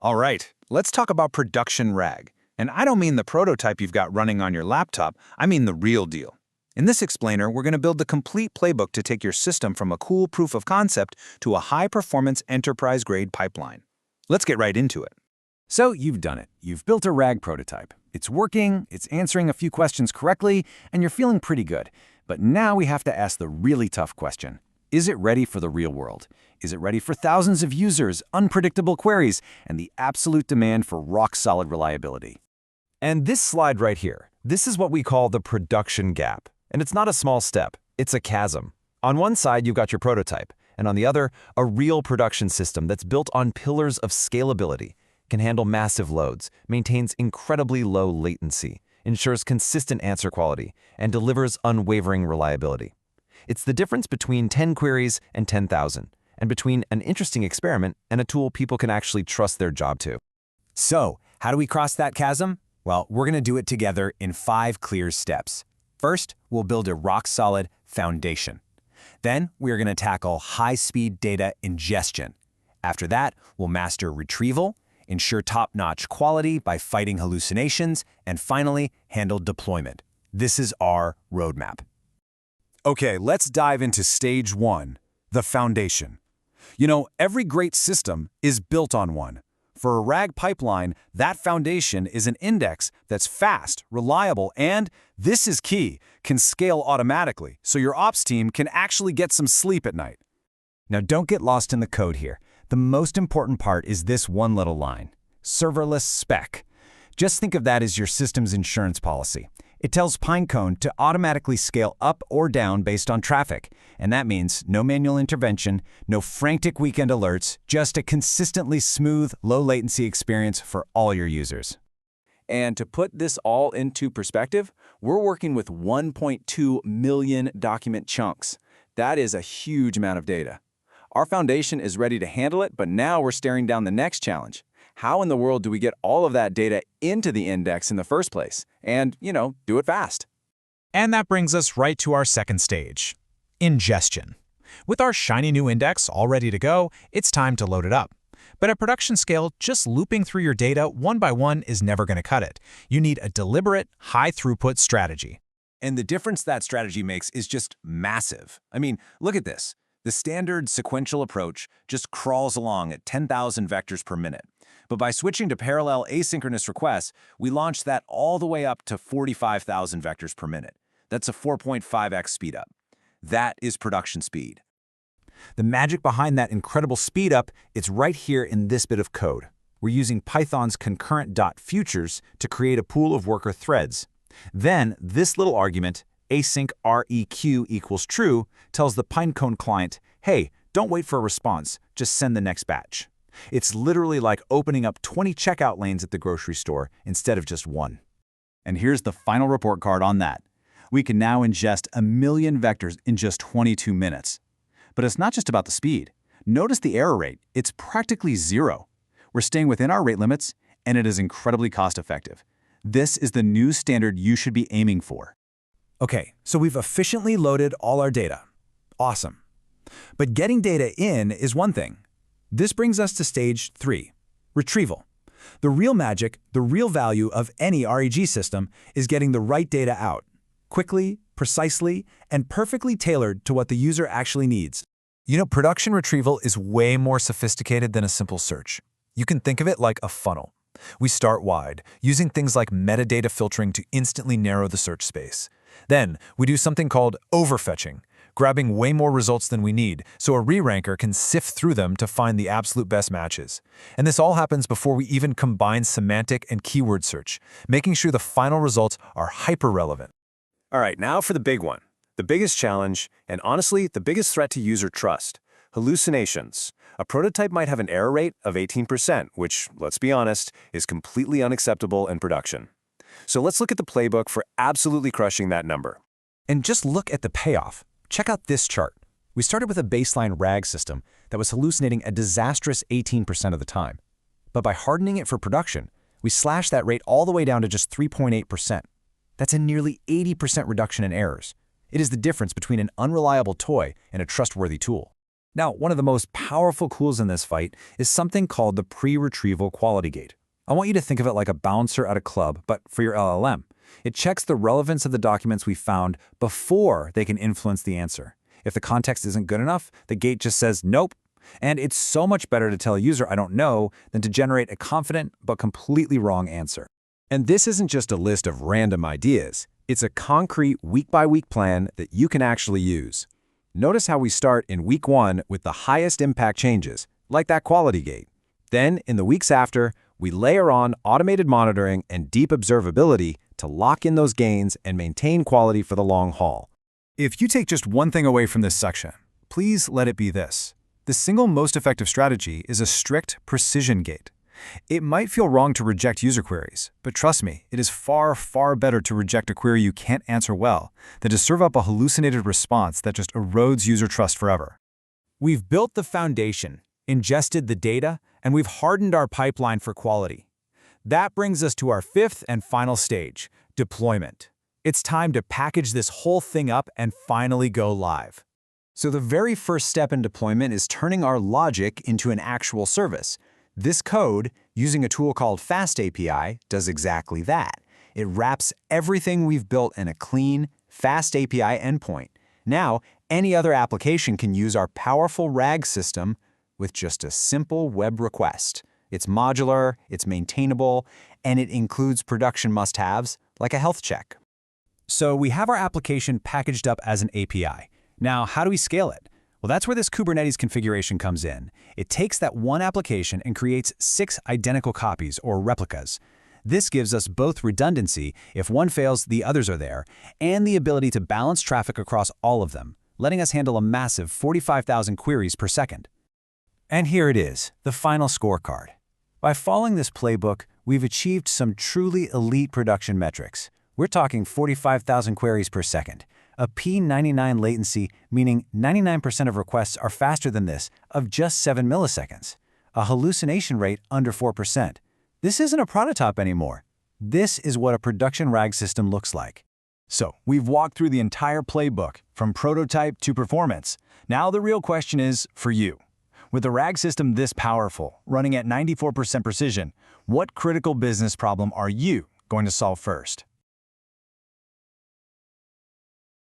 All right, let's talk about production RAG. And I don't mean the prototype you've got running on your laptop, I mean the real deal. In this explainer, we're going to build the complete playbook to take your system from a cool proof of concept to a high-performance enterprise-grade pipeline. Let's get right into it. So you've done it. You've built a RAG prototype. It's working, it's answering a few questions correctly, and you're feeling pretty good. But now we have to ask the really tough question. Is it ready for the real world? Is it ready for thousands of users, unpredictable queries, and the absolute demand for rock-solid reliability? And this slide right here, this is what we call the production gap. And it's not a small step, it's a chasm. On one side, you've got your prototype, and on the other, a real production system that's built on pillars of scalability, can handle massive loads, maintains incredibly low latency, ensures consistent answer quality, and delivers unwavering reliability. It's the difference between 10 queries and 10,000, and between an interesting experiment and a tool people can actually trust their job to. So, how do we cross that chasm? Well, we're going to do it together in 5 clear steps. First, we'll build a rock-solid foundation. Then, we're going to tackle high-speed data ingestion. After that, we'll master retrieval, ensure top-notch quality by fighting hallucinations, and finally, handle deployment. This is our roadmap. Okay, let's dive into stage 1, the foundation. You know, every great system is built on one. For a RAG pipeline, that foundation is an index that's fast, reliable, and, this is key, can scale automatically, so your ops team can actually get some sleep at night. Now don't get lost in the code here. The most important part is this one little line, serverless spec. Just think of that as your system's insurance policy. It tells Pinecone to automatically scale up or down based on traffic. And that means no manual intervention, no frantic weekend alerts, just a consistently smooth, low-latency experience for all your users. And to put this all into perspective, we're working with 1.2 million document chunks. That is a huge amount of data. Our foundation is ready to handle it, but now we're staring down the next challenge. How in the world do we get all of that data into the index in the first place? And, do it fast. And that brings us right to our second stage, ingestion. With our shiny new index all ready to go, it's time to load it up. But at production scale, just looping through your data one by one is never going to cut it. You need a deliberate, high-throughput strategy. And the difference that strategy makes is just massive. I mean, look at this. The standard sequential approach just crawls along at 10,000 vectors per minute. But by switching to parallel asynchronous requests, we launched that all the way up to 45,000 vectors per minute. That's a 4.5x speedup. That is production speed. The magic behind that incredible speedup, it's right here in this bit of code. We're using Python's concurrent.futures to create a pool of worker threads. Then, this little argument, async req equals true, tells the Pinecone client, hey, don't wait for a response, just send the next batch. It's literally like opening up 20 checkout lanes at the grocery store instead of just one. And here's the final report card on that. We can now ingest 1 million vectors in just 22 minutes. But it's not just about the speed. Notice the error rate. It's practically 0. We're staying within our rate limits, and it is incredibly cost-effective. This is the new standard you should be aiming for. Okay, so we've efficiently loaded all our data. Awesome. But getting data in is one thing. This brings us to stage 3, retrieval. The real magic, the real value of any RAG system is getting the right data out, quickly, precisely, and perfectly tailored to what the user actually needs. Production retrieval is way more sophisticated than a simple search. You can think of it like a funnel. We start wide, using things like metadata filtering to instantly narrow the search space. Then, we do something called overfetching, grabbing way more results than we need, so a re-ranker can sift through them to find the absolute best matches. And this all happens before we even combine semantic and keyword search, making sure the final results are hyper-relevant. All right, now for the big one. The biggest challenge, and honestly, the biggest threat to user trust. Hallucinations. A prototype might have an error rate of 18%, which, let's be honest, is completely unacceptable in production. So let's look at the playbook for absolutely crushing that number. And just look at the payoff. Check out this chart. We started with a baseline RAG system that was hallucinating a disastrous 18% of the time. But by hardening it for production, we slashed that rate all the way down to just 3.8%. That's a nearly 80% reduction in errors. It is the difference between an unreliable toy and a trustworthy tool. Now, one of the most powerful tools in this fight is something called the pre-retrieval quality gate. I want you to think of it like a bouncer at a club, but for your LLM. It checks the relevance of the documents we found before they can influence the answer. If the context isn't good enough, the gate just says nope. And it's so much better to tell a user I don't know than to generate a confident but completely wrong answer. And this isn't just a list of random ideas. It's a concrete week-by-week plan that you can actually use. Notice how we start in week 1 with the highest impact changes, like that quality gate. Then, in the weeks after, we layer on automated monitoring and deep observability to lock in those gains and maintain quality for the long haul. If you take just one thing away from this section, please let it be this. The single most effective strategy is a strict precision gate. It might feel wrong to reject user queries, but trust me, it is far, far better to reject a query you can't answer well than to serve up a hallucinated response that just erodes user trust forever. We've built the foundation, ingested the data, and we've hardened our pipeline for quality. That brings us to our fifth and final stage, deployment. It's time to package this whole thing up and finally go live. So the very first step in deployment is turning our logic into an actual service. This code, using a tool called FastAPI, does exactly that. It wraps everything we've built in a clean, FastAPI endpoint. Now, any other application can use our powerful RAG system with just a simple web request. It's modular, it's maintainable, and it includes production must-haves like a health check. So we have our application packaged up as an API. Now, how do we scale it? Well, that's where this Kubernetes configuration comes in. It takes that one application and creates 6 identical copies, or replicas. This gives us both redundancy, if one fails, the others are there, and the ability to balance traffic across all of them, letting us handle a massive 45,000 queries per second. And here it is, the final scorecard. By following this playbook, we've achieved some truly elite production metrics. We're talking 45,000 queries per second. A P99 latency, meaning 99% of requests are faster than this, of just 7 milliseconds. A hallucination rate under 4%. This isn't a prototype anymore. This is what a production RAG system looks like. So, we've walked through the entire playbook, from prototype to performance. Now the real question is, for you. With a RAG system this powerful, running at 94% precision, what critical business problem are you going to solve first?